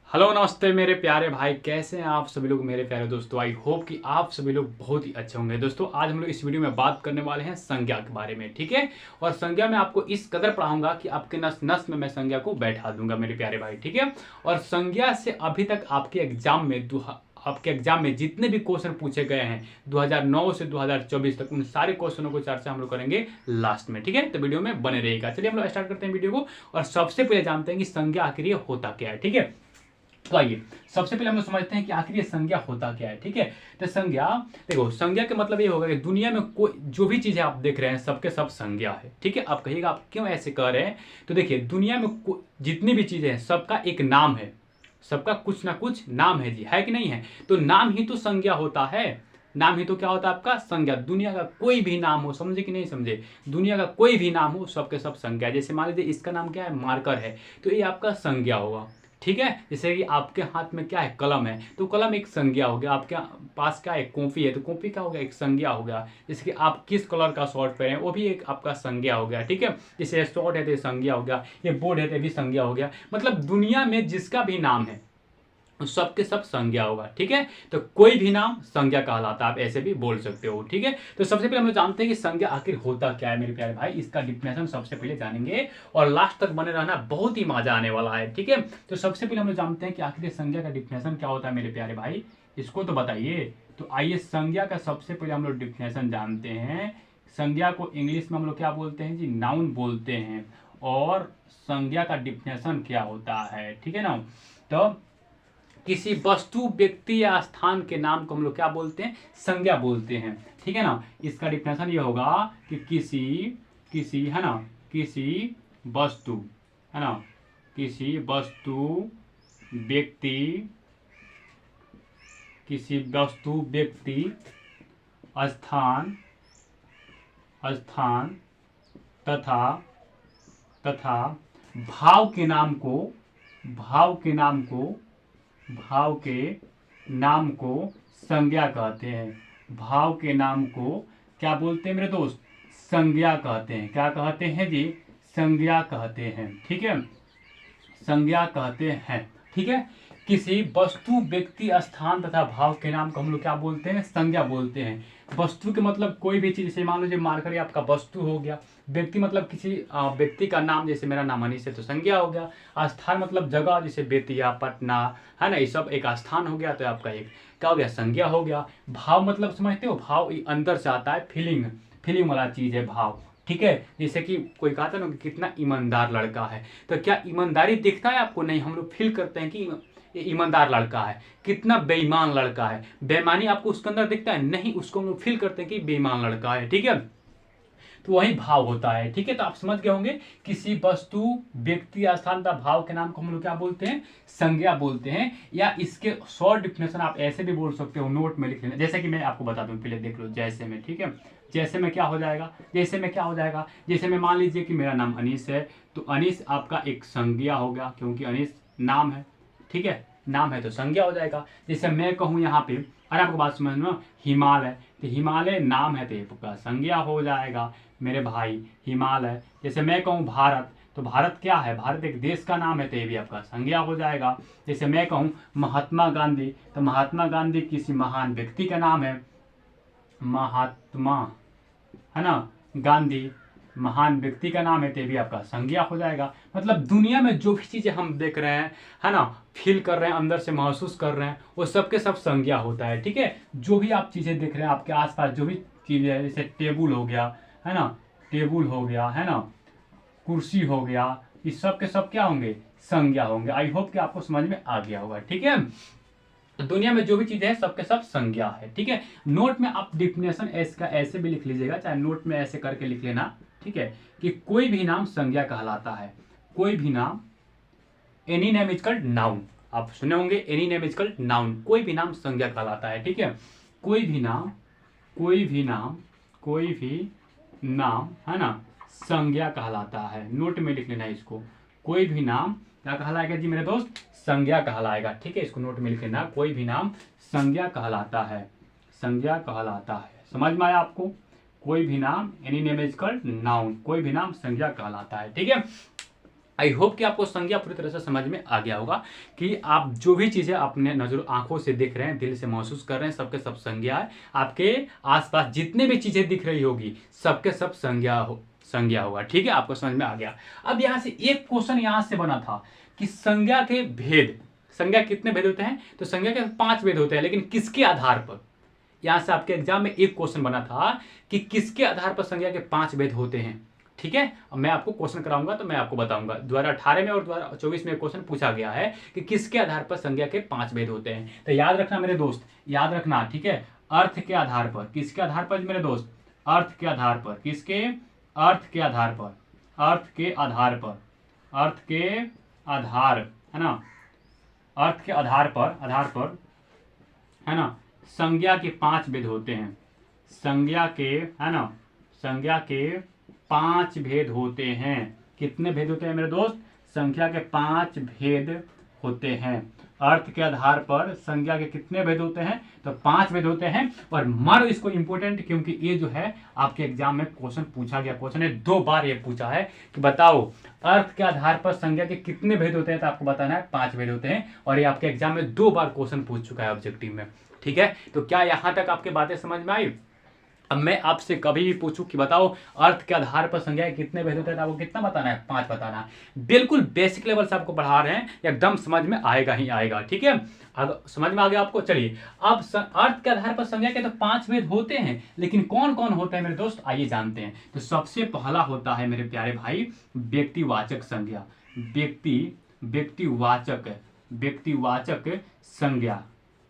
Hello नमस्ते मेरे प्यारे भाई, कैसे हैं आप सभी लोग मेरे प्यारे दोस्तों। आई होप कि आप सभी लोग बहुत ही अच्छे होंगे। दोस्तों आज हम लोग इस वीडियो में बात करने वाले हैं संज्ञा के बारे में, ठीक है। और संज्ञा में आपको इस कदर पढ़ाऊंगा कि आपके नस नस में मैं संज्ञा को बैठा दूंगा मेरे प्यारे भाई, ठीक है। और संज्ञा से अभी तक आपके एग्जाम में जितने भी क्वेश्चन पूछे गए हैं 2009 से 2024 तक, उन सारे क्वेश्चनों को चर्चा हम लोग करेंगे लास्ट में, ठीक है। तो वीडियो में बने रहेगा। चलिए हम लोग स्टार्ट करते हैं वीडियो को। और सबसे पहले जानते हैं कि संज्ञा आखिर ये होता क्या है, ठीक है। तो आइए सबसे पहले हम लोग समझते हैं कि आखिर ये संज्ञा होता क्या है, ठीक है। तो संज्ञा, देखो संज्ञा का मतलब ये होगा कि दुनिया में कोई जो भी चीजें आप देख रहे हैं सबके सब संज्ञा है, ठीक है। आप कहिएगा आप क्यों ऐसे कह रहे हैं। तो देखिए दुनिया में जितनी भी चीजें हैं सबका एक नाम है, सबका कुछ ना कुछ नाम है जी, है कि नहीं है। तो नाम ही तो संज्ञा होता है। नाम ही तो क्या होता है आपका संज्ञा। दुनिया का कोई भी नाम हो, समझे कि नहीं समझे, दुनिया का कोई भी नाम हो सबके सब संज्ञा। जैसे मान लीजिए इसका नाम क्या है, मार्कर है, तो ये आपका संज्ञा होगा, ठीक है। जैसे कि आपके हाथ में क्या है, कलम है, तो कलम एक संज्ञा हो गया। आपके पास क्या है, कॉपी है, तो कॉपी क्या हो गया, एक संज्ञा हो गया। जैसे कि आप किस कलर का शर्ट पहने हैं वो भी एक आपका संज्ञा हो गया, ठीक है। जैसे शर्ट है तो ये संज्ञा हो गया, ये बोर्ड है तो भी संज्ञा हो गया। मतलब दुनिया में जिसका भी नाम है सबके सब संज्ञा होगा, ठीक है। तो कोई भी नाम संज्ञा कहलाता है, आप ऐसे भी बोल सकते हो, ठीक है। तो सबसे पहले हम लोग जानते हैं कि संज्ञा आखिर होता क्या है मेरे प्यारे भाई। इसका डिफिनेशन सबसे पहले जानेंगे और लास्ट तक बने रहना, बहुत ही मजा आने वाला है, ठीक है। तो सबसे पहले हम लोग जानते हैं कि आखिर संज्ञा का डिफिनेशन क्या होता है मेरे प्यारे भाई, इसको तो बताइए। तो आइए संज्ञा का सबसे पहले हम लोग डिफिनेशन जानते हैं। संज्ञा को इंग्लिश में हम लोग क्या बोलते हैं जी, नाउन बोलते हैं। और संज्ञा का डिफिनेशन क्या होता है, ठीक है ना। तो किसी वस्तु, व्यक्ति या स्थान के नाम को हम लोग क्या बोलते हैं, संज्ञा बोलते हैं, ठीक है ना। इसका डिफिनेशन ये होगा कि किसी किसी है ना, किसी वस्तु, है ना, किसी वस्तु, व्यक्ति, किसी वस्तु, व्यक्ति, स्थान स्थान तथा तथा भाव के नाम को भाव के नाम को भाव के नाम को संज्ञा कहते हैं। भाव के नाम को क्या बोलते हैं मेरे दोस्त, संज्ञा कहते हैं। क्या कहते हैं जी, संज्ञा कहते हैं, ठीक है, संज्ञा कहते हैं, ठीक है। किसी वस्तु, व्यक्ति, स्थान तथा भाव के नाम को हम लोग क्या बोलते हैं, संज्ञा बोलते हैं। वस्तु के मतलब कोई भी चीज, जैसे मान लीजिए मार्कर ये आपका वस्तु हो गया। व्यक्ति मतलब किसी व्यक्ति का नाम, जैसे मेरा नाम अनीस है तो संज्ञा हो गया। स्थान मतलब जगह, जैसे बेतिया, पटना, है ना, ये सब एक स्थान हो गया, तो आपका एक क्या हो गया, संज्ञा हो गया। भाव मतलब समझते हो, भाव अंदर से आता है, फीलिंग, फीलिंग वाला चीज है भाव, ठीक है। जैसे कि कोई कहता है ना कि कितना ईमानदार लड़का है, तो क्या ईमानदारी दिखता है आपको, नहीं, हम लोग फील करते हैं कि ये ईमानदार लड़का है। कितना बेईमान लड़का है, बेईमानी आपको उसके अंदर दिखता है, नहीं, उसको हम लोग फील करते हैं कि बेईमान लड़का है, ठीक है। तो वही भाव होता है, ठीक है। तो आप समझ गए होंगे किसी वस्तु, व्यक्ति, स्थान तथा भाव के नाम को हम लोग क्या बोलते हैं, संज्ञा बोलते हैं। या इसके शॉर्ट डिफिनेशन आप ऐसे भी बोल सकते हो, नोट में लिख लेना। जैसे कि मैं आपको बता दूं, पहले देख लो, जैसे में, ठीक है। जैसे में क्या हो जाएगा, जैसे में क्या हो जाएगा, जैसे में मान लीजिए कि मेरा नाम अनीस है, तो अनीस आपका एक संज्ञा हो गया, क्योंकि अनीस नाम है, ठीक है, नाम है तो संज्ञा हो जाएगा। जैसे मैं कहूँ यहाँ पे, अरे आपको बात समझ में, हिमालय, तो हिमालय नाम है तो ये आपका संज्ञा हो जाएगा मेरे भाई, हिमालय। जैसे मैं कहूँ भारत, तो भारत क्या है, भारत एक देश का नाम है, तो ये भी आपका संज्ञा हो जाएगा। जैसे मैं कहूँ महात्मा गांधी, तो महात्मा गांधी किसी महान व्यक्ति का नाम है, महात्मा, है ना, गांधी महान व्यक्ति का नाम है, तो भी आपका संज्ञा हो जाएगा। मतलब दुनिया में जो भी चीजें हम देख रहे हैं, है ना, फील कर रहे हैं, अंदर से महसूस कर रहे हैं, वो सबके सब संज्ञा होता है, ठीक है। जो भी आप चीजें देख रहे हैं आपके आसपास, जो भी चीजें है, जैसे टेबल हो गया, है ना, टेबल हो गया, है ना, कुर्सी हो गया, इस सब के सब क्या होंगे, संज्ञा होंगे। आई होप कि आपको समझ में आ गया होगा, ठीक है। तो दुनिया में जो भी चीजें हैं सबके सब संज्ञा है, ठीक है। नोट में आप डिफिनेशन इसका ऐसे भी लिख लीजिएगा, चाहे नोट में ऐसे करके लिख लेना, ठीक है, कि कोई भी नाम संज्ञा कहलाता है। कोई भी नाम, any name is called noun, आप सुने होंगे, any name is called noun, कोई भी नाम संज्ञा कहलाता है, ठीक है। कोई भी नाम, कोई भी नाम, कोई भी नाम, है ना, संज्ञा कहलाता है। नोट में लिख लेना इसको, कोई भी नाम क्या कहलाएगा जी मेरे दोस्त, संज्ञा कहलाएगा, ठीक है। इसको नोट में लिख लेना, कोई भी नाम संज्ञा कहलाता है, संज्ञा कहलाता है। समझ में आया आपको, कोई भी नाम, any name is called noun, कोई भी नाम संज्ञा कहलाता है, ठीक है। आई होप कि आपको संज्ञा पूरी तरह से समझ में आ गया होगा कि आप जो भी चीज़ें अपने नजर आंखों से देख रहे हैं, दिल से महसूस कर रहे हैं, सबके सब संज्ञा है। आपके आसपास जितने भी चीज़ें दिख रही होगी सबके सब संज्ञा होगा। ठीक है, आपको समझ में आ गया। अब यहाँ से एक क्वेश्चन यहाँ से बना था कि संज्ञा के भेद, संज्ञा कितने भेद होते हैं? तो संज्ञा के 5 भेद होते हैं, लेकिन किसके आधार पर? यहां से आपके एग्जाम में एक क्वेश्चन बना था कि किसके आधार पर संज्ञा के 5 भेद होते हैं। ठीक है, अब मैं आपको क्वेश्चन कराऊंगा तो मैं आपको बताऊंगा। 2018 में और 2024 में क्वेश्चन पूछा गया है कि किसके आधार पर संज्ञा के 5 भेद होते हैं। तो याद रखना मेरे दोस्त, याद रखना। ठीक है, अर्थ के आधार पर, किसके आधार पर मेरे दोस्त? अर्थ के आधार पर। किसके? अर्थ के आधार पर, अर्थ के आधार पर, अर्थ के आधार, है ना, अर्थ के आधार पर, है ना, संज्ञा के 5 भेद होते हैं। संज्ञा के, है ना, संज्ञा के 5 भेद होते हैं। कितने भेद होते हैं मेरे दोस्त? संख्या के 5 भेद होते हैं। अर्थ के आधार पर संज्ञा के कितने भेद होते हैं? तो 5 भेद होते हैं। और मानो इसको इंपोर्टेंट, क्योंकि ये जो है आपके एग्जाम में क्वेश्चन पूछा गया। क्वेश्चन ने 2 बार ये पूछा है कि बताओ अर्थ के आधार पर संज्ञा के कितने भेद होते हैं, तो आपको बताना है 5 भेद होते हैं। और ये आपके एग्जाम में 2 बार क्वेश्चन पूछ चुका है ऑब्जेक्टिव में। ठीक है, तो क्या यहां तक आपके बातें समझ में आई? अब मैं आपसे कभी भी पूछूं कि बताओ अर्थ के आधार पर संज्ञा के कितने भेद होते हैं, तो आपको कितना बताना है? 5 बताना है। बिल्कुल बेसिक लेवल से आपको पढ़ा रहे हैं, एकदम समझ में आएगा ही आएगा। ठीक है, अब समझ में आ गया आपको। चलिए, अब अर्थ के आधार पर संज्ञा के तो 5 भेद होते हैं, लेकिन कौन कौन होते हैं मेरे दोस्त, आइए जानते हैं। तो सबसे पहला होता है मेरे प्यारे भाई व्यक्तिवाचक संज्ञा। व्यक्तिवाचक संज्ञा,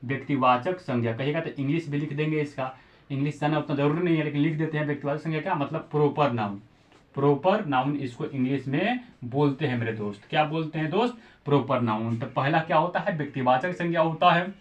व्यक्तिवाचक संज्ञा कहिएगा तो इंग्लिश भी लिख देंगे। इसका इंग्लिश जाना उतना जरूरी नहीं है, लेकिन लिख देते हैं। व्यक्तिवाचक संज्ञा क्या मतलब? Proper noun. प्रोपर नाउन इसको इंग्लिश में बोलते हैं मेरे दोस्त। क्या बोलते हैं दोस्त? Proper noun. तो पहला क्या होता है? व्यक्तिवाचक संज्ञा होता है।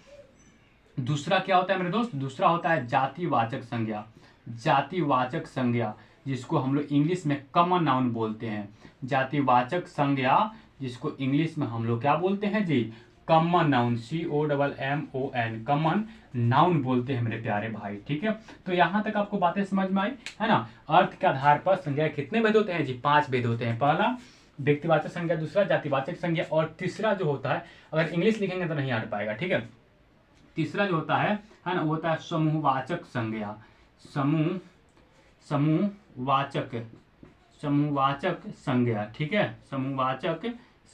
दूसरा क्या होता है मेरे दोस्त? दूसरा होता है जातिवाचक संज्ञा। जातिवाचक संज्ञा जिसको हम लोग इंग्लिश में कॉमन नाउन बोलते हैं। जातिवाचक संज्ञा जिसको इंग्लिश में हम लोग क्या बोलते हैं जी? Common noun, COMMON, common noun बोलते हैं मेरे प्यारे भाई। ठीक है, तो यहां तक आपको बातें समझ में आई, है ना। अर्थ के आधार पर संज्ञा कितने भेद होते हैं जी? 5 भेद होते हैं। पहला व्यक्तिवाचक संज्ञा, दूसरा जातिवाचक संज्ञा, और तीसरा जो होता है, अगर इंग्लिश लिखेंगे तो नहीं आ पाएगा। ठीक है, तीसरा जो होता है ना, वो होता है समूहवाचक संज्ञा। समूहवाचक संज्ञा। ठीक है, समूहवाचक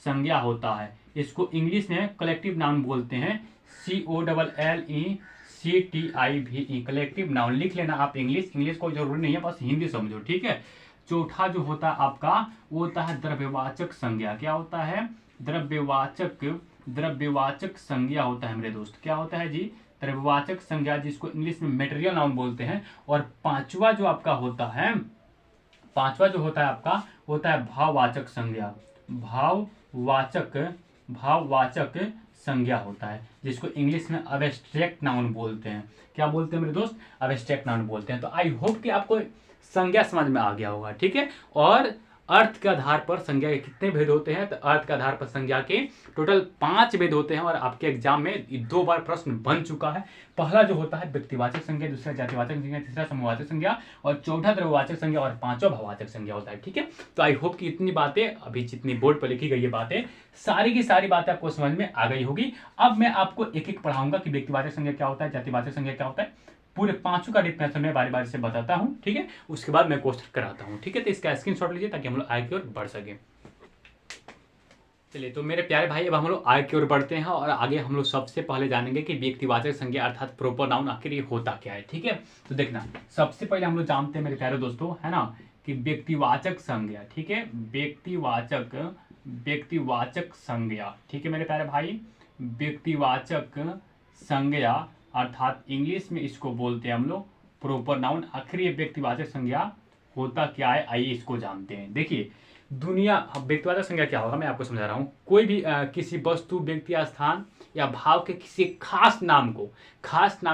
संज्ञा होता है। इसको इंग्लिश में कलेक्टिव नाउन बोलते हैं। COLLECTIVE, कलेक्टिव नाउन लिख लेना आप। इंग्लिश कोई जरूरी नहीं है, बस हिंदी समझो। ठीक है, चौथा जो होता है आपका वो होता है द्रव्यवाचक संज्ञा। क्या होता है? द्रव्यवाचक संज्ञा होता है मेरे दोस्त। क्या होता है जी? द्रव्यवाचक संज्ञा जिसको इंग्लिश में मेटेरियल नाउन बोलते हैं। और पांचवा जो आपका होता है, पांचवा जो होता है आपका होता है भाववाचक संज्ञा। भाववाचक संज्ञा होता है जिसको इंग्लिश में अब्स्ट्रैक्ट नाउन बोलते हैं। क्या बोलते हैं मेरे दोस्त? अब्स्ट्रैक्ट नाउन बोलते हैं। तो आई होप कि आपको संज्ञा समझ में आ गया होगा। ठीक है, और अर्थ के आधार पर संज्ञा के कितने भेद होते हैं? तो अर्थ के आधार पर संज्ञा के टोटल 5 भेद होते हैं। और आपके एग्जाम में 2 बार प्रश्न बन चुका है। पहला जो होता है व्यक्तिवाचक संज्ञा, दूसरा जातिवाचक संज्ञा, तीसरा समूहवाचक संज्ञा, और चौथा द्रव्यवाचक संज्ञा, और पांचवा भाववाचक संज्ञा होता है। ठीक है, तो आई होप कि इतनी बातें, अभी जितनी बोर्ड पर लिखी गई है बातें, सारी की सारी बातें आपको समझ में आ गई होगी। अब मैं आपको एक एक पढ़ाऊंगा कि व्यक्तिवाचक संज्ञा क्या होता है, जातिवाचक संज्ञा क्या होता है। पूरे 5 का डिफिनेशन में बारी बारी से बताता हूं। ठीक है, उसके बाद मैं क्वेश्चन कराता हूं। ठीक है, तो इसका स्क्रीनशॉट लीजिए ताकि हम लोग आगे की ओर बढ़ सके। चलिए, तो मेरे प्यारे भाई अब हम लोग आगे की ओर बढ़ते हैं और आगे हम लोग सबसे पहले जानेंगे कि व्यक्तिवाचक संज्ञा अर्थात प्रोपर नाउन आखिर ये होता क्या है। ठीक है, तो देखना, सबसे पहले हम लोग जानते हैं मेरे प्यारे दोस्तों, है ना, कि व्यक्तिवाचक संज्ञा। ठीक है, व्यक्तिवाचक संज्ञा। ठीक है मेरे प्यारे भाई, व्यक्तिवाचक संज्ञा अर्थात इंग्लिश में इसको बोलते हैं हम लोग प्रोपर नाउन। आखिर ये व्यक्तिवाचक संज्ञा होता क्या है, आइए इसको जानते हैं। देखिए, व्यक्तिवाचक संज्ञा क्या होगा मैं आपको समझा रहा हूँ। कोई भी किसी वस्तु, व्यक्ति, स्थान या भाव के किसी खास नाम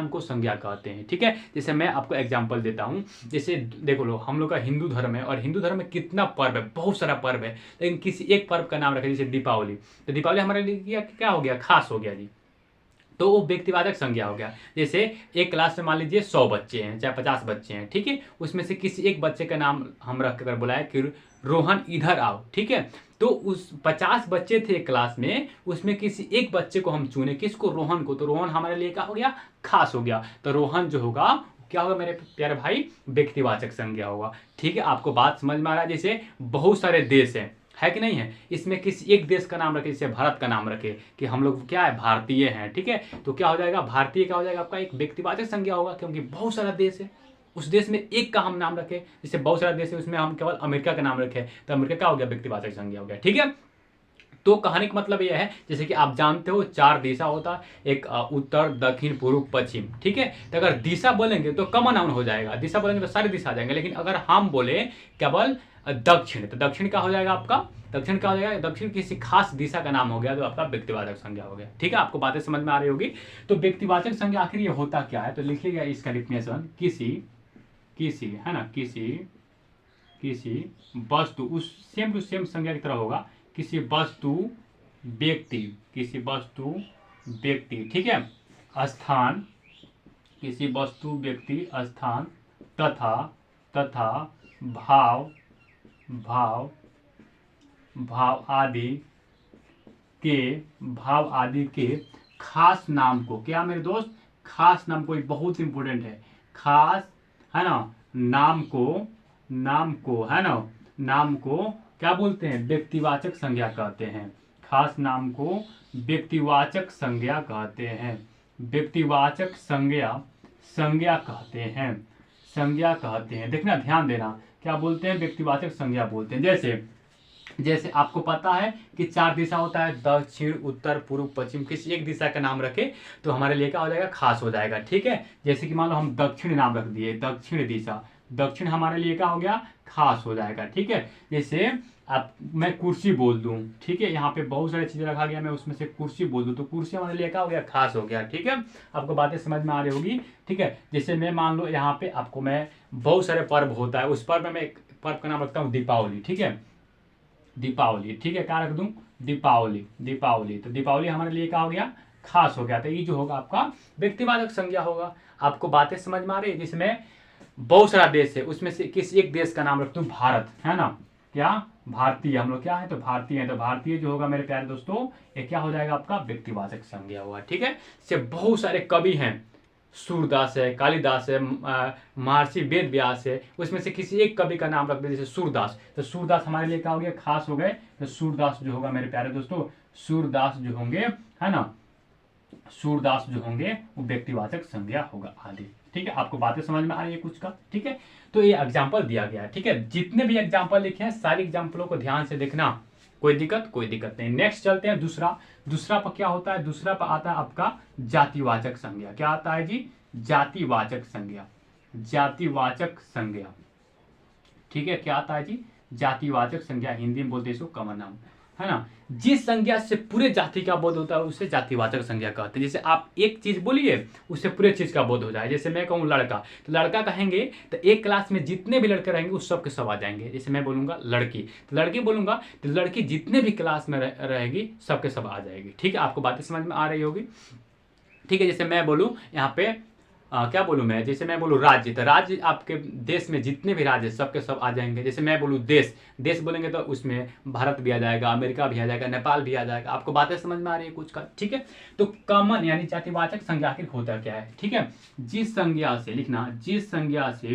को संज्ञा कहते हैं। ठीक है, जैसे मैं आपको एग्जांपल देता हूँ। जैसे देखो लो, हम लोग का हिंदू धर्म है और हिंदू धर्म में कितना पर्व है, बहुत सारा पर्व है, लेकिन किसी एक पर्व का नाम रखें, जैसे दीपावली। तो दीपावली हमारे लिए क्या हो गया, खास हो गया जी, तो वो व्यक्तिवाचक संज्ञा हो गया। जैसे एक क्लास में मान लीजिए 100 बच्चे हैं, चाहे 50 बच्चे हैं। ठीक है, उसमें से किसी एक बच्चे का नाम हम रख कर बुलाए कि रोहन इधर आओ, ठीक है। तो उस 50 बच्चे थे क्लास में, उसमें किसी एक बच्चे को हम चुने, किसको, रोहन को। तो रोहन हमारे लिए क्या हो गया, खास हो गया। तो रोहन जो होगा क्या होगा मेरे प्यारे भाई, व्यक्तिवाचक संज्ञा होगा। ठीक है, आपको बात समझ में आ रहा है। जैसे बहुत सारे देश है कि नहीं है, इसमें किसी एक देश का नाम रखे, जैसे भारत का नाम रखे कि हम लोग क्या है, भारतीय हैं, ठीक है। तो क्या हो जाएगा, भारतीय क्या हो जाएगा आपका, एक व्यक्तिवाचक संज्ञा होगा, क्योंकि बहुत सारा देश है, उस देश में एक का हम नाम रखें। जैसे बहुत सारा देश है, उसमें हम केवल अमेरिका का नाम रखें, तो अमेरिका क्या हो गया, व्यक्तिवाचक संज्ञा हो गया, ठीक है। तो कहानी का मतलब यह है, जैसे कि आप जानते हो 4 दिशा होता है, एक उत्तर, दक्षिण, पूर्व, पश्चिम, ठीक है। तो अगर दिशा बोलेंगे तो कॉमन नाउन हो जाएगा, दिशा बोलेंगे तो सारी दिशा आ जाएंगे। लेकिन अगर हम बोले केवल दक्षिण, तो दक्षिण क्या हो जाएगा आपका, दक्षिण क्या हो जाएगा, दक्षिण किसी खास दिशा का नाम हो गया, तो आपका व्यक्तिवाचक संज्ञा हो गया, ठीक है। आपको बातें समझ में आ रही होगी। तो व्यक्तिवाचक संज्ञा आखिर ये होता क्या है, तो लिखिएगा इसका डिफिनेशन, किसी है ना, किसी वस्तु, उस सेम टू सेम संज्ञा की तरह होगा, किसी वस्तु व्यक्ति, ठीक है, स्थान, किसी वस्तु व्यक्ति स्थान तथा भाव आदि के खास नाम को, क्या मेरे दोस्त, खास नाम को, एक बहुत इंपॉर्टेंट है, खास है ना, नाम को है ना, नाम को क्या बोलते हैं, व्यक्तिवाचक संज्ञा कहते हैं। खास नाम को व्यक्तिवाचक संज्ञा कहते हैं, व्यक्तिवाचक संज्ञा कहते हैं। देखना, ध्यान देना, क्या बोलते हैं, व्यक्तिवाचक संज्ञा बोलते हैं। जैसे आपको पता है कि 4 दिशा होता है, दक्षिण, उत्तर, पूर्व, पश्चिम, किसी एक दिशा का नाम रखे तो हमारे लिए क्या हो जाएगा, खास हो जाएगा, ठीक है। जैसे कि मान लो हम दक्षिण नाम रख दिए, दक्षिण दिशा, दक्षिण हमारे लिए क्या हो गया, खास हो जाएगा, ठीक है। जैसे मैं कुर्सी बोल दूं, ठीक है, यहाँ पे बहुत सारी चीजें रखा गया, मैं उसमें से कुर्सी बोल दूं, तो कुर्सी हमारे लिए क्या हो गया, खास हो गया, ठीक है। आपको बातें समझ में आ रही होगी, ठीक है। जैसे मैं मान लो यहाँ पे आपको, मैं बहुत सारे पर्व होता है, उस पर्व में मैं एक पर्व का नाम रखता हूँ दीपावली, ठीक है, दीपावली, ठीक है, क्या रख दूं, दीपावली। तो दीपावली हमारे लिए क्या हो गया, खास हो गया। तो ये जो होगा आपका व्यक्तिवाचक संज्ञा होगा। आपको बातें समझ में आ रही है। जिसमें बहुत सारा देश है, उसमें से किसी एक देश का नाम रखता हूं, भारत, है ना, क्या, भारतीय, हम लोग क्या है, तो भारतीय है, तो भारतीय जो होगा मेरे प्यारे दोस्तों, ये क्या हो जाएगा आपका, व्यक्तिवाचक संज्ञा होगा, ठीक है। से बहुत सारे कवि हैं, सूरदास है, कालिदास है, महर्षि वेद व्यास है, उसमें से किसी एक कवि का नाम रख दे, जैसे सूरदास, तो सूरदास हमारे लिए क्या हो गया, खास हो गए। तो सूरदास जो होगा मेरे प्यारे दोस्तों, सूरदास जो होंगे, है ना, सूरदास जो होंगे वो व्यक्तिवाचक संज्ञा होगा, आदि, ठीक है। आपको बातें समझ में आ रही है कुछ का, ठीक है। तो ये एग्जाम्पल दिया गया है, ठीक है। जितने भी एग्जाम्पल लिखे हैं सारी एग्जाम्पलों को ध्यान से देखना, कोई दिक्कत नहीं। नेक्स्ट चलते हैं दूसरा पर क्या होता है, दूसरा पर आता है आपका जातिवाचक संज्ञा। क्या आता है जी, जातिवाचक संज्ञा, ठीक है। क्या आता है जी, जातिवाचक संज्ञा, हिंदी में बोलते हैं इसको कॉमन नाउन, है ना। जिस संज्ञा से पूरे जाति का बोध होता है उसे जातिवाचक संज्ञा कहते हैं। जैसे आप एक चीज बोलिए, उससे पूरे चीज का बोध हो जाए। जैसे मैं कहूँ लड़का, तो लड़का कहेंगे तो एक क्लास में जितने भी लड़के रहेंगे उस सब के सब आ जाएंगे। जैसे मैं बोलूंगा लड़की, तो लड़की बोलूंगा तो लड़की जितने भी क्लास में रहेगी सबके सब आ जाएगी, ठीक है। आपको बातें समझ में आ रही होगी, ठीक है। जैसे मैं बोलूँ यहाँ पे क्या बोलूँ मैं, जैसे मैं बोलूँ राज्य, तो राज्य आपके देश में जितने भी राज्य सबके सब आ जाएंगे। जैसे मैं बोलूँ देश बोलेंगे तो उसमें भारत भी आ जाएगा, अमेरिका भी आ जाएगा, नेपाल भी आ जाएगा। आपको बातें समझ में आ रही है कुछ का, ठीक है। तो कॉमन यानी जातिवाचक संज्ञा आखिर होता क्या है, ठीक है। जिस संज्ञा से लिखना, जिस संज्ञा से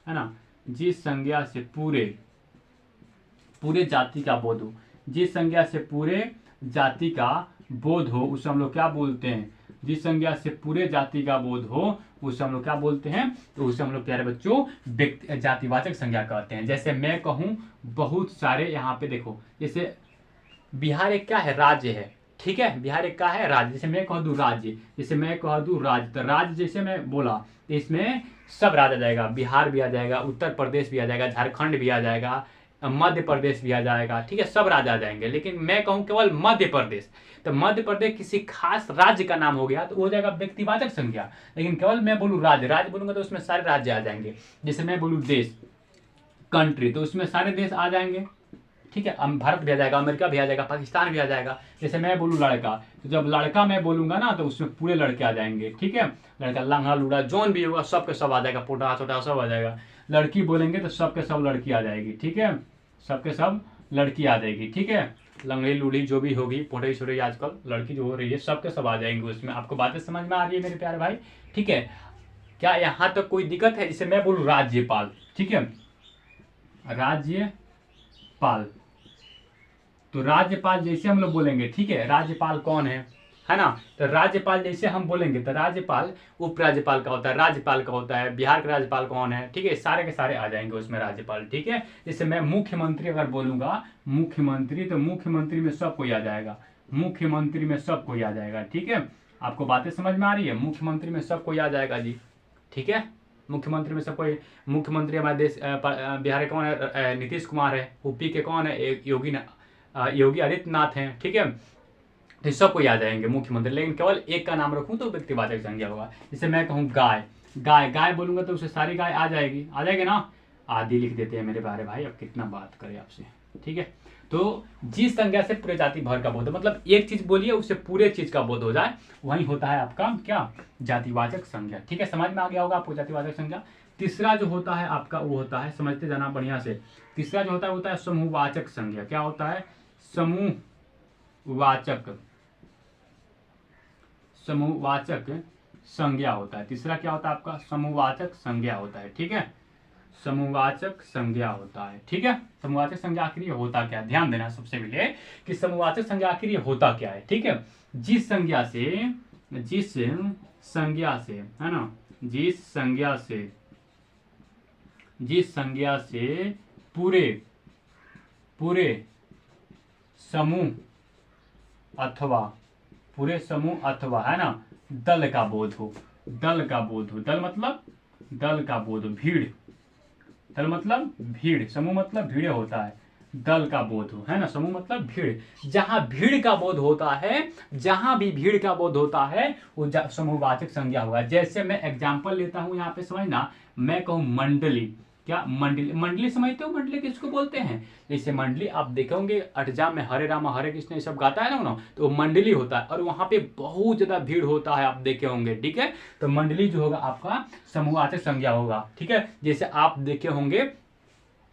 है ना, जिस संज्ञा से पूरे जाति का बोध हो, जिस संज्ञा से पूरे जाति का बोध हो उसे हम लोग क्या बोलते हैं, जिस संज्ञा से पूरे जाति का बोध हो उसे हम लोग क्या बोलते हैं, तो उसे हम लोग प्यारे बच्चों जातिवाचक संज्ञा कहते हैं। जैसे मैं कहूँ बहुत सारे, यहाँ पे देखो, जैसे बिहार एक क्या है, राज्य है, ठीक है, बिहार एक क्या है, राज्य। जैसे मैं कह दूँ राज्य, जैसे मैं कह दूँ राज्य, तो राज्य जैसे मैं बोला तो इसमें सब राज्य आ जाएगा, बिहार भी आ जाएगा, उत्तर प्रदेश भी आ जाएगा, झारखंड भी आ जाएगा, मध्य प्रदेश भी आ जाएगा, ठीक है, सब राज्य आ जाएंगे। लेकिन मैं कहूँ केवल मध्य प्रदेश, तो मध्य प्रदेश किसी खास राज्य का नाम हो गया तो वो हो जाएगा व्यक्तिवाचक संज्ञा। लेकिन केवल मैं बोलूँ राज्य बोलूंगा तो उसमें सारे राज्य आ जाएंगे। जैसे मैं बोलूँ देश, कंट्री, तो उसमें सारे देश आ जाएंगे, ठीक है, भारत भी आ जाएगा, अमेरिका भी आ जाएगा, पाकिस्तान भी आ जाएगा। जैसे मैं बोलूँ लड़का, तो जब लड़का मैं बोलूंगा ना तो उसमें पूरे लड़के आ जाएंगे, ठीक है। लड़का लंगा लूड़ा जौन भी होगा सब के सब आ जाएगा, पोटा छोटा सब आ जाएगा। लड़की बोलेंगे तो सब के सब लड़की आ जाएगी, ठीक है, सब के सब लड़की आ जाएगी, ठीक है। लंगड़ी लूढ़ी जो भी होगी, पोटे छोटे आजकल लड़की जो हो रही है सब के सब आ जाएंगे उसमें। आपको बातें समझ में आ रही है मेरे प्यारे भाई, ठीक है। क्या यहाँ तक कोई दिक्कत है? जैसे मैं बोलूँ राज्यपाल, ठीक है, राज्यपाल, तो राज्यपाल जैसे हम लोग बोलेंगे, ठीक है, राज्यपाल कौन है ना। तो राज्यपाल जैसे हम बोलेंगे तो राज्यपाल उपराज्यपाल का होता है, राज्यपाल का होता है, बिहार का राज्यपाल कौन है, ठीक है, सारे के सारे आ जाएंगे उसमें राज्यपाल, ठीक है। जैसे मैं मुख्यमंत्री अगर बोलूंगा मुख्यमंत्री, तो मुख्यमंत्री में सब कोई आ जाएगा, मुख्यमंत्री में सब कोई आ जाएगा, ठीक है। आपको बातें समझ में आ रही है? मुख्यमंत्री में सब कोई आ जाएगा जी, ठीक है। मुख्यमंत्री में सब कोई, मुख्यमंत्री हमारे देश बिहार के कौन है? नीतीश कुमार है। यूपी के कौन है? योगी आदित्यनाथ हैं, ठीक है। तो सब कोई आ जाएंगे मुख्यमंत्री, लेकिन केवल एक का नाम रखूं तो व्यक्तिवाचक संज्ञा होगा। जैसे मैं कहूँ गाय, गाय बोलूंगा तो उसे सारी गाय आ जाएगी ना। आदि लिख देते हैं मेरे प्यारे भाई, अब कितना बात करें आपसे, ठीक है। तो जिस संज्ञा से पूरे जाति भर का बोध हो, मतलब एक चीज बोलिए उससे पूरे चीज का बोध हो जाए, वही होता है आपका क्या? जातिवाचक संज्ञा, ठीक है। समझ में आ गया होगा आपको जातिवाचक संज्ञा। तीसरा जो होता है आपका वो होता है, समझते जाना बढ़िया से, तीसरा जो होता है समूहवाचक संज्ञा। क्या होता है? समूहवाचक संज्ञा होता है। तीसरा क्या होता है आपका? समूहवाचक संज्ञा होता है, ठीक है, समूहवाचक संज्ञा होता है, ठीक है। समूहवाचक संज्ञा आखिर ये होता क्या है? ध्यान देना सबसे पहले कि समूहवाचक संज्ञा आखिर ये होता क्या है, ठीक है। जिस संज्ञा से है ना, जिस संज्ञा से पूरे समूह अथवा है ना दल का बोध हो, दल मतलब दल का बोध, भीड़, दल मतलब भीड़, समूह मतलब भीड़ होता है, दल का बोध हो, है ना। समूह मतलब भीड़, जहां भीड़ का बोध होता है, जहां भी भीड़ का बोध होता है वो समूहवाचक संज्ञा होगा। जैसे मैं एग्जांपल लेता हूं यहाँ पे, समझना, मैं कहूँ मंडली, क्या मंडली समझते हो? मंडली किसको बोलते हैं? जैसे मंडली आप देखोगे अठजाम में हरे रामा हरे कृष्ण ये सब गाता है ना, तो मंडली होता है और वहां पे बहुत ज्यादा भीड़ होता है, आप देखे होंगे, ठीक है। तो मंडली जो होगा आपका समूहवाचक संज्ञा होगा, ठीक है। जैसे आप देखे होंगे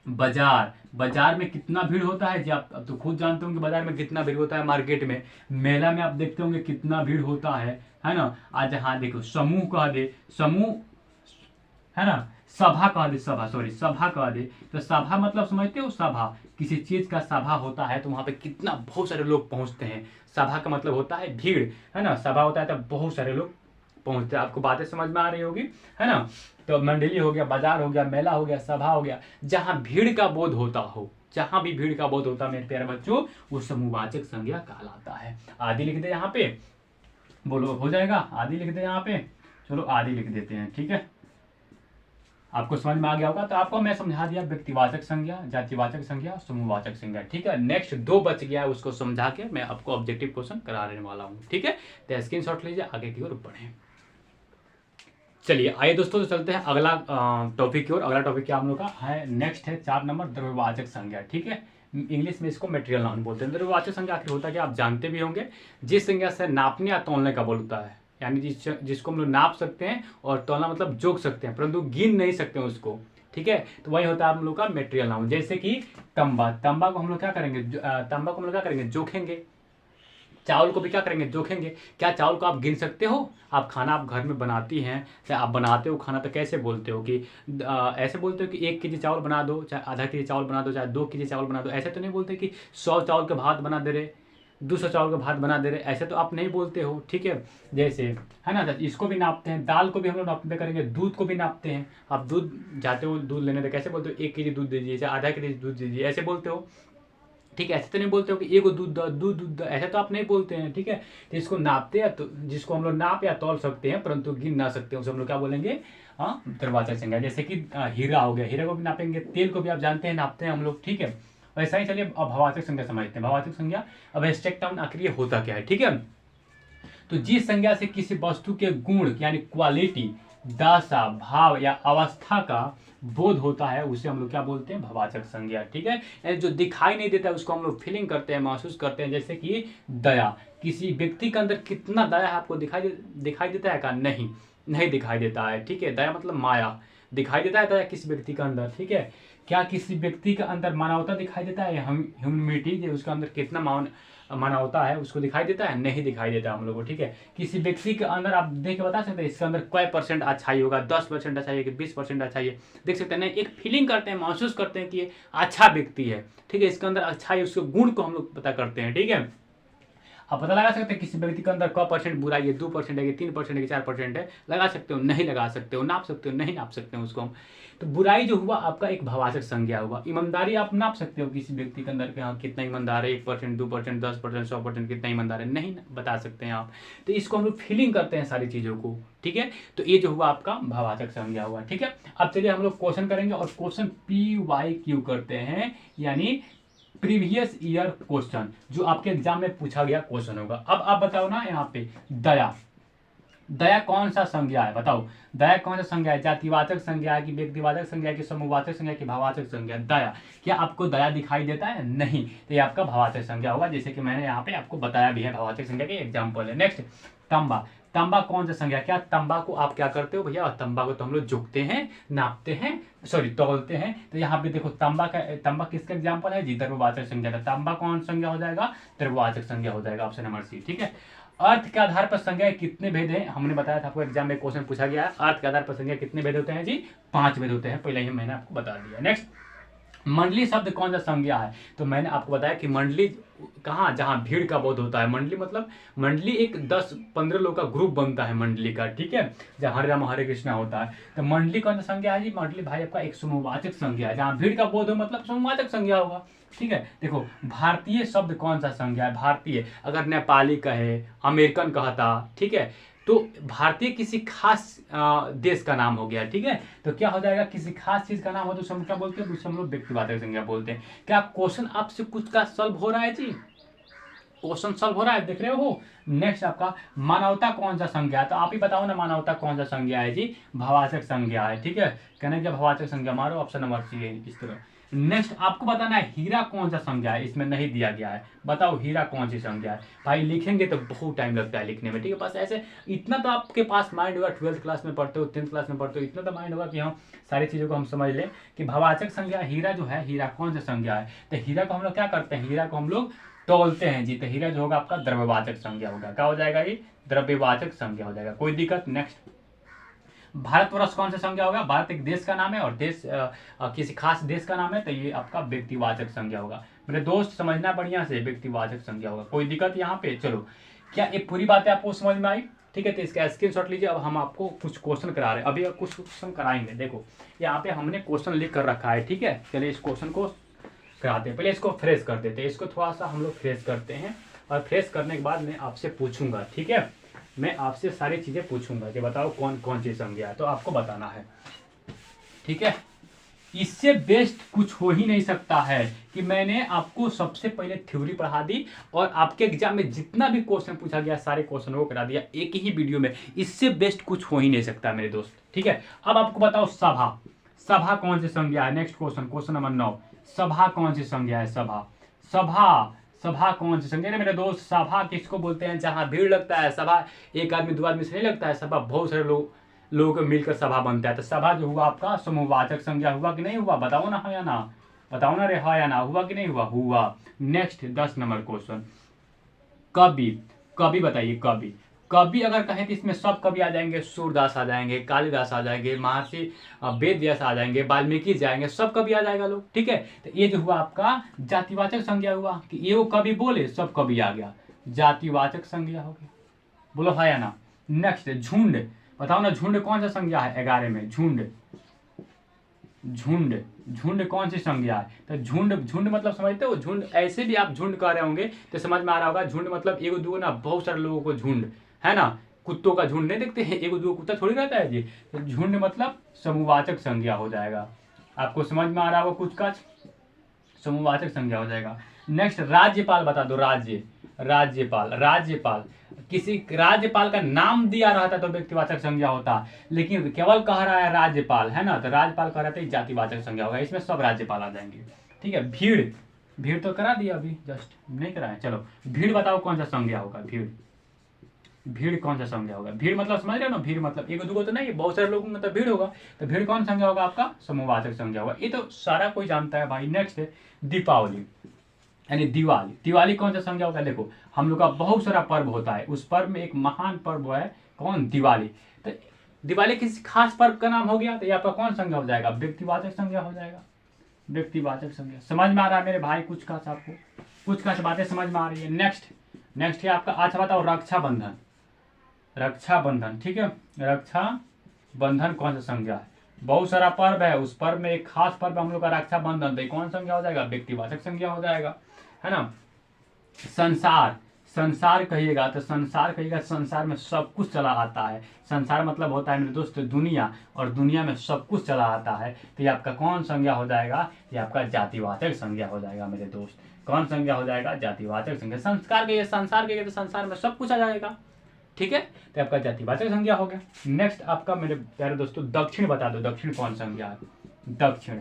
बाजार में कितना भीड़ होता है जी, आप अब तो खुद जानते होंगे बाजार में कितना भीड़ होता है। मार्केट में, मेला में आप देखते होंगे कितना भीड़ होता है ना। आज हाँ देखो, समूह कह दे, समूह है ना, सभा कह दे, सभा कह दे, तो सभा मतलब समझते हो? सभा, किसी चीज का सभा होता है तो वहां पे कितना बहुत सारे लोग पहुंचते हैं। सभा का मतलब होता है भीड़, है ना। सभा होता है तो बहुत सारे लोग पहुंचते हैं। आपको बातें समझ में आ रही होगी, है ना। तो मंडली हो गया, बाजार हो गया, मेला हो गया, सभा हो गया, जहां भीड़ का बोध होता हो, जहां भी भीड़ का बोध होता है मेरे प्यारे बच्चों, वो समूहवाचक संज्ञा कहलाता है। आदि लिख दे यहाँ पे, बोलो हो जाएगा। आदि लिख दे यहाँ पे, चलो आदि लिख देते हैं, ठीक है। आपको समझ में आ गया होगा। तो आपको मैं समझा दिया व्यक्तिवाचक संज्ञा, जातिवाचक संज्ञा, समूहवाचक संज्ञा, ठीक है। नेक्स्ट 2 बच गया है, उसको समझा के मैं आपको ऑब्जेक्टिव क्वेश्चन कराने वाला हूँ, ठीक है। तो स्क्रीनशॉट लीजिए, आगे की ओर बढ़े। चलिए आइए दोस्तों, तो चलते हैं अगला टॉपिक की ओर। अगला टॉपिक क्या हम लोग का है? नेक्स्ट है 4 नंबर द्रव्यवाचक संज्ञा, ठीक है। इंग्लिश में इसको मटेरियल नाउन बोलते हैं। द्रव्यवाचक संज्ञा आखिर होता क्या आप जानते भी होंगे। जिस संज्ञा से नापने या तौलने का बोल होता है, यानी जिसको हम लोग नाप सकते हैं और तौलना मतलब जोक सकते हैं, परंतु गिन नहीं सकते हैं उसको, ठीक है। तो वही होता है हम लोग का मटेरियल नाउन। जैसे कि तंबा को हम लोग क्या करेंगे? जोखेंगे। चावल को भी क्या करेंगे? जोखेंगे। क्या चावल को आप गिन सकते हो? आप खाना आप घर में बनाती हैं, चाहे आप बनाते हो खाना, तो कैसे बोलते हो कि ऐसे बोलते हो कि 1 केजी चावल बना दो, चाहे आधा केजी चावल बना दो, चाहे 2 केजी चावल बना दो। ऐसे तो नहीं बोलते कि 100 चावल का भात बना दे रहे, 200 चावल का भात बना दे रहे, ऐसे तो आप नहीं बोलते हो, ठीक है। जैसे है ना, इसको भी नापते हैं। दाल को भी हम लोग नापते करेंगे, दूध को भी नापते हैं। आप दूध जाते हो दूध लेने, तो कैसे बोलते हो? 1 केजी दूध दीजिए, चाहे आधा केजी दूध दीजिए, ऐसे बोलते हो, ठीक है। ऐसे तो नहीं बोलते हो कि एगो दूध, ऐसे तो आप नहीं बोलते हैं, ठीक है। तो इसको नापते हैं, तो जिसको हम लोग नाप या तौल सकते हैं परंतु गिन ना सकते हैं, उसे हम लोग क्या बोलेंगे? हाँ, द्रव्यवाचक संज्ञा। जैसे कि हीरा हो गया, हीरा को भी नापेंगे। तेल को भी आप जानते हैं नापते हैं हम लोग, ठीक है। वैसा ही चलिए अब भावाचक संज्ञा समझते हैं। भावाचक संज्ञा, अब एब्स्ट्रैक्ट नाउन आखिर ये होता क्या है, ठीक है। तो जिस संज्ञा से किसी वस्तु के गुण यानी क्वालिटी दशा भाव या अवस्था का बोध होता है उसे हम लोग क्या बोलते हैं, भाववाचक संज्ञा। ठीक है, यानी जो दिखाई नहीं देता है उसको हम लोग फीलिंग करते हैं, महसूस करते हैं। जैसे कि दया, किसी व्यक्ति के अंदर कितना दया है आपको दिखाई देता है क्या, नहीं दिखाई देता है। ठीक है, दया मतलब माया, दिखाई देता है दया किसी व्यक्ति के अंदर। ठीक है, क्या किसी व्यक्ति के अंदर मानवता दिखाई देता है, ह्यूमनिटी जो उसके अंदर कितना मानवता है उसको दिखाई देता है, नहीं दिखाई देता हम लोग को। ठीक है, किसी व्यक्ति के अंदर आप देख के बता सकते हैं इसके अंदर कोई परसेंट अच्छाई होगा, 10% अच्छाई है कि 20% अच्छाई है, देख सकते हैं। नहीं, एक फीलिंग करते हैं, महसूस करते हैं कि ये अच्छा व्यक्ति है। ठीक है, इसके अंदर अच्छाई, उसके गुण को हम लोग पता करते हैं। ठीक है, आप पता लगा सकते हैं किसी व्यक्ति के अंदर % बुराई है, 2% है कि 3% है कि 4% है, लगा सकते हो, नहीं लगा सकते हो, नाप सकते हो, नहीं नाप सकते हो उसको हम। तो बुराई जो हुआ आपका एक भाववाचक संज्ञा हुआ। ईमानदारी आप नाप सकते हो किसी व्यक्ति के अंदर के, हाँ कितना ईमानदार है, 1%, 2%, 10%, 100% कितना ईमानदार है, नहीं बता सकते हैं आप। तो इसको हम लोग फीलिंग करते हैं सारी चीज़ों को। ठीक है, तो ये जो हुआ आपका भाववाचक संज्ञा हुआ। ठीक है, अब चलिए हम लोग क्वेश्चन करेंगे और क्वेश्चन PYQ करते हैं, यानी प्रीवियस ईयर क्वेश्चन, जो आपके एग्जाम में पूछा गया क्वेश्चन होगा। अब आप बताओ ना, यहाँ पे दया कौन सा संज्ञा है, बताओ दया कौन सा संज्ञा है, जातिवाचक संज्ञा है कि व्यक्तिवाचक संज्ञा है कि समूहवाचक संज्ञा कि भाववाचक संज्ञा। दया, क्या आपको दया दिखाई देता है, नहीं, तो ये आपका भाववाचक संज्ञा होगा, जैसे कि मैंने यहाँ पे आपको बताया भी है, भाववाचक संज्ञा के एग्जाम्पल है। नेक्स्ट, तांबा कौन सा संज्ञा, क्या तांबा को आप क्या करते हो भैया, तांबा को तो हम लोग झुकते हैं, नापते हैं, सॉरी तौलते हैं। तो यहाँ पे देखो तांबा किसका एग्जाम्पल है जी, द्रव्यवाचक संज्ञा का। तांबा कौन संज्ञा हो जाएगा, द्रव्यवाचक संज्ञा हो जाएगा, ऑप्शन नंबर सी। ठीक है, अर्थ के आधार पर संज्ञा कितने भेद हैं, हमने बताया था आपको, एग्जाम में क्वेश्चन पूछा गया है, अर्थ के आधार पर संज्ञा कितने भेद होते हैं जी, 5 भेद होते हैं, पहले ही मैंने आपको बता दिया। नेक्स्ट, मंडली शब्द कौन सा संज्ञा है, तो मैंने आपको बताया कि मंडली कहाँ, जहाँ भीड़ का बोध होता है। मंडली मतलब मंडली एक 10-15 लोग का ग्रुप बनता है मंडली का। ठीक है, जहाँ हरे राम हरे कृष्णा होता है, तो मंडली कौन सा संज्ञा है जी, मंडली भाई आपका एक समूहवाचक संज्ञा है, जहाँ भीड़ का बोध हो मतलब समूहवाचक संज्ञा होगा। ठीक है, देखो भारतीय शब्द कौन सा संज्ञा है, भारतीय अगर नेपाली कहे, अमेरिकन कहता, ठीक है, तो भारतीय किसी खास देश का नाम हो गया। ठीक है, तो क्या हो जाएगा, किसी खास चीज का नाम हो तो हम क्या बोलते हैं, हम लोग व्यक्तिवाचक संज्ञा बोलते हैं। क्या क्वेश्चन आपसे कुछ का सॉल्व हो रहा है जी, क्वेश्चन सॉल्व हो रहा है, देख रहे हो। नेक्स्ट आपका मानवता कौन सा संज्ञा है, तो आप ही बताओ ना मानवता कौन सा संज्ञा है जी, भाववाचक संज्ञा है। ठीक है, कहने क्या भाववाचक संज्ञा, मारो ऑप्शन नंबर सी है इस तरह। नेक्स्ट आपको बताना है हीरा कौन सा संज्ञा है, इसमें नहीं दिया गया है, बताओ हीरा कौन सी संज्ञा है। भाई लिखेंगे तो बहुत टाइम लगता है लिखने में। ठीक है, बस ऐसे इतना तो आपके पास माइंड होगा, 12th क्लास में पढ़ते हो, 10th क्लास में पढ़ते हो, इतना तो माइंड होगा कि हम सारी चीज़ों को हम समझ लें कि भाववाचक संज्ञा हीरा जो है, हीरा कौन सा संज्ञा है। तो हीरा को हम लोग क्या करते हैं, हीरा को हम लोग तौलते हैं जी, तो हीरा जो होगा आपका द्रव्यवाचक संज्ञा होगा। क्या हो जाएगा ये, द्रव्यवाचक संज्ञा हो जाएगा, कोई दिक्कत। नेक्स्ट, भारतवर्ष कौन सा संज्ञा होगा, भारत एक देश का नाम है और देश किसी खास देश का नाम है, तो ये आपका व्यक्तिवाचक संज्ञा होगा। मेरे दोस्त समझना बढ़िया से, व्यक्तिवाचक संज्ञा होगा, कोई दिक्कत यहाँ पे। चलो, क्या ये पूरी बातें आपको समझ में आई, ठीक है, तो इसका स्क्रीनशॉट लीजिए। अब हम आपको कुछ क्वेश्चन करा रहे हैं, अभी कुछ क्वेश्चन कराएंगे। देखो यहाँ पे हमने क्वेश्चन लिख कर रखा है, ठीक है, चलिए इस क्वेश्चन को कराते हैं। पहले इसको फ्रेश कर देते हैं, इसको थोड़ा सा हम लोग फ्रेश करते हैं, और फ्रेश करने के बाद मैं आपसे पूछूंगा, ठीक है, मैं आपसे सारी चीज़ें पूछूंगा कि बताओ कौन कौन सी संज्ञा है, तो आपको बताना है, ठीक है। इससे बेस्ट कुछ हो ही नहीं सकता है कि मैंने आपको सबसे पहले थ्योरी पढ़ा दी और आपके एग्जाम में जितना भी क्वेश्चन पूछा गया सारे क्वेश्चनों को करा दिया एक ही वीडियो में। इससे बेस्ट कुछ हो ही नहीं सकता मेरे दोस्त, ठीक है। अब आपको बताओ सभा कौन सी संज्ञा है। नेक्स्ट क्वेश्चन, क्वेश्चन नंबर 9, सभा कौन सी संज्ञा है। सभा कौन सी संज्ञा है मेरे दोस्त। सभा किसको बोलते हैं, जहाँ भीड़ लगता है। सभा एक आदमी दो आदमी से नहीं लगता है, सभा बहुत सारे लोगों को मिलकर सभा बनता है। तो सभा जो हुआ आपका समूहवाचक संज्ञा हुआ कि नहीं हुआ, बताओ ना, हाँ या ना, बताओ ना रे, हाँ या ना, हुआ कि नहीं हुआ, हुआ। नेक्स्ट 10 नंबर क्वेश्चन, कवि बताइए। कवि अगर कहें तो इसमें सब कवि आ जाएंगे, सूरदास आ जाएंगे, कालिदास आ जाएंगे, महर्षि वेदव्यास आ जाएंगे, वाल्मीकि जाएंगे, सब कवि आ जाएगा लोग, ठीक है। तो ये जो हुआ आपका जातिवाचक संज्ञा हुआ कि ये वो कवि बोले सब कवि आ गया, जातिवाचक संज्ञा हो गया, बोलो हाँ या ना। नेक्स्ट झुंड, बताओ ना झुंड कौन सा संज्ञा है। 11 में झुंड कौन सी संज्ञा है। तो झुंड मतलब समझते हो, झुंड ऐसे भी आप झुंड कह रहे होंगे तो समझ में आ रहा होगा। झुंड मतलब एगो दूगो ना, बहुत सारे लोगों को झुंड है ना, कुत्तों का झुंड नहीं देखते हैं, एगो दूगो कुत्ता थोड़ी रहता है जी। तो झुंड मतलब समूहवाचक संज्ञा हो जाएगा, आपको समझ में आ रहा होगा कुछ का, समूहवाचक संज्ञा हो जाएगा। नेक्स्ट राज्यपाल बता दो। राज्यपाल किसी राज्यपाल का नाम दिया रहता तो व्यक्तिवाचक संज्ञा होता, लेकिन केवल कह रहा है राज्यपाल, है ना, तो राज्यपाल कह रहा था जातिवाचक संज्ञा होगा, इसमें सब राज्यपाल आ जाएंगे। ठीक है, भीड़, भीड़ तो करा दिया अभी जस्ट, नहीं कराया। चलो भीड़ बताओ कौन सा संज्ञा होगा, भीड़, भीड़ कौन सा संज्ञा होगा? भीड़ मतलब समझ रहे हो ना, भीड़ मतलब एक दो तो नहीं, बहुत सारे लोगों में तो भीड़ होगा, तो भीड़ कौन संज्ञा होगा आपका? समूहवाचक संज्ञा होगा। ये तो सारा कोई जानता है भाई। नेक्स्ट है दीपावली यानी दिवाली। दिवाली कौन सा संज्ञा होगा? देखो हम लोग का बहुत सारा पर्व होता है, उस पर्व में एक महान पर्व है कौन? दिवाली। तो दिवाली किसी खास पर्व का नाम हो गया तो ये आपका कौन संज्ञा हो जाएगा? व्यक्तिवाचक संज्ञा हो जाएगा, व्यक्तिवाचक संज्ञा। समझ में आ रहा है मेरे भाई? कुछ खास आपको कुछ खास बातें समझ में आ रही है? नेक्स्ट है आपका, अच्छा बताओ, रक्षाबंधन। रक्षाबंधन, ठीक है, रक्षाबंधन कौन सा संज्ञा है? बहुत सारा पर्व है, उस पर्व में एक खास पर्व हम लोग का रक्षाबंधन, तो कौन संज्ञा हो जाएगा? व्यक्तिवाचक संज्ञा हो जाएगा, है ना। संसार, संसार कहिएगा तो संसार कहिएगा, संसार में सब कुछ चला आता है। संसार मतलब होता है मेरे दोस्त दुनिया, और दुनिया में सब कुछ चला आता है, तो ये आपका कौन संज्ञा हो जाएगा? ये आपका जातिवाचक संज्ञा हो जाएगा मेरे दोस्त। कौन संज्ञा हो जाएगा? जातिवाचक संज्ञा। संस्कार कहिए, संसार कहिए तो संसार में सब कुछ आ जाएगा, ठीक है, तो आपका जातिवाचक संज्ञा हो गया। नेक्स्ट आपका मेरे प्यारे दोस्तों दक्षिण बता दो, दक्षिण कौन संज्ञा है? दक्षिण,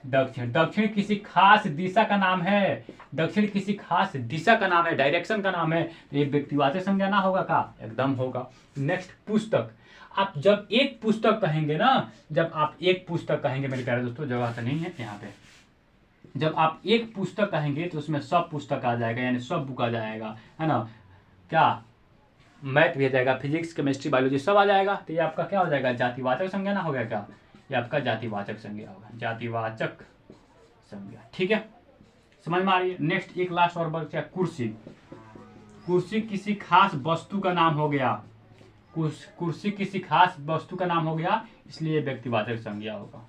दक्षिण, दक्षिण किसी खास दिशा का नाम है, दक्षिण किसी खास दिशा का नाम है, डायरेक्शन का नाम है, तो ये व्यक्तिवाचक संज्ञा ना होगा का? एकदम होगा। नेक्स्ट पुस्तक। आप जब एक पुस्तक कहेंगे ना, जब आप एक पुस्तक कहेंगे मेरे प्यारे दोस्तों, जगह तो नहीं है यहाँ पे, जब आप एक पुस्तक कहेंगे तो उसमें सब पुस्तक आ जाएगा, यानी सब बुक आ जाएगा, है ना, क्या मैथ भी आ जाएगा, फिजिक्स केमिस्ट्री बायोलॉजी सब आ जाएगा, तो ये आपका क्या हो जाएगा? जातिवाचक संज्ञा ना हो गया क्या? ये आपका जातिवाचक संज्ञा होगा, जातिवाचक संज्ञा, ठीक है, समझ में आ रही है? नेक्स्ट एक लास्ट और बच गया कुर्सी। कुर्सी किसी खास वस्तु का नाम हो गया, कुर्सी किसी खास वस्तु का नाम हो गया, इसलिए व्यक्तिवाचक संज्ञा होगा।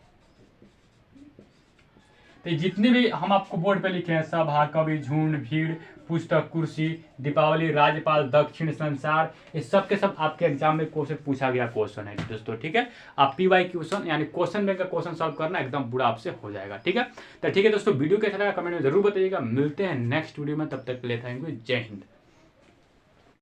तो जितने भी हम आपको बोर्ड पे लिखे हैं, सभा, कवि, झुंड, भीड़, पुस्तक, कुर्सी, दीपावली, राज्यपाल, दक्षिण, संसार, ये सब के सब आपके एग्जाम में क्वेश्चन पूछा गया क्वेश्चन है दोस्तों, ठीक है। आप PY क्वेश्चन यानी क्वेश्चन बैंक का क्वेश्चन सॉल्व करना एकदम बुरा आपसे हो जाएगा, ठीक है। तो ठीक है दोस्तों, वीडियो कैसा लगा कमेंट में जरूर बताइएगा। मिलते हैं नेक्स्ट वीडियो में, तब तक के लिए थैंक यू, जय हिंद।